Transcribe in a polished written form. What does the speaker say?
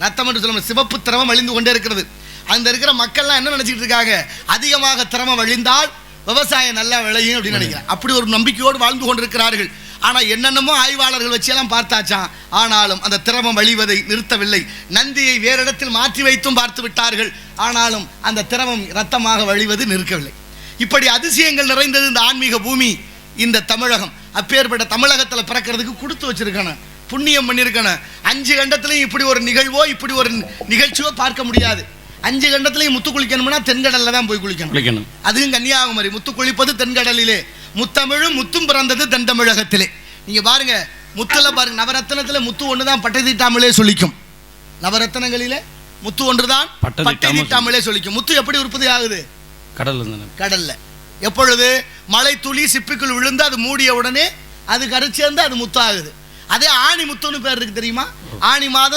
ரத்தம் என்று சொல்ல சிவப்பு திரவம் வழிந்து கொண்டே இருக்கிறது. அந்த இருக்கிற மக்கள்லாம் என்ன நினைச்சிட்டு இருக்காங்க, அதிகமாக திரவம் வழிந்தால் விவசாயம் நல்லா விளையும் அப்படின்னு நினைக்கிறேன். அப்படி ஒரு நம்பிக்கையோடு வாழ்ந்து கொண்டிருக்கிறார்கள். ஆனால் என்னென்னமோ ஆய்வாளர்கள் வச்செல்லாம் பார்த்தாச்சான், ஆனாலும் அந்த திரவம் வழிவதை நிறுத்தவில்லை. நந்தியை வேறு இடத்தில் மாற்றி வைத்தும் பார்த்து விட்டார்கள், ஆனாலும் அந்த திரவம் ரத்தமாக வழிவது நிற்கவில்லை. இப்படி அதிசயங்கள் நிறைந்தது இந்த ஆன்மீக பூமி இந்த தமிழகம். அப்பேற்பட்ட தமிழகத்தில் பிறக்கிறதுக்கு கொடுத்து வச்சிருக்கணும், புண்ணியம் பண்ணியிருக்கணும். 5 கண்டத்திலையும் இப்படி ஒரு நிகழ்வோ இப்படி ஒரு நிகழ்ச்சியோ பார்க்க முடியாது. 5 கண்டத்திலையும் முத்து குளிக்கணும்னா தென்கடலில் தான் போய் குளிக்கணும். அதுவும் கன்னியாகுமரி. முத்து குளிப்பது தென்கடலிலே, முத்தமிழும் முத்தும் பிறந்தது தென் தமிழகத்திலே. நீங்க பாருங்க, முத்துல பாருங்க, நவரத்னத்தில் முத்து ஒன்று தான் பட்டை தீட்டாமலே சொல்லிக்கும். நவரத்னங்களிலே முத்து ஒன்று தான் பட்டை தீட்டாமலே சொல்லிக்கும். முத்து எப்படி உற்பத்தி ஆகுது? கடல்ல. எப்பொழுது மழை துளி சிப்பிக்குள் விழுந்து அது மூடிய உடனே அது கரைச்சேர்ந்து அது முத்து ஆகுது. அதே ஆணி முத்துன்னு பேர் இருக்கு தெரியுமா? ஆணி மாதம்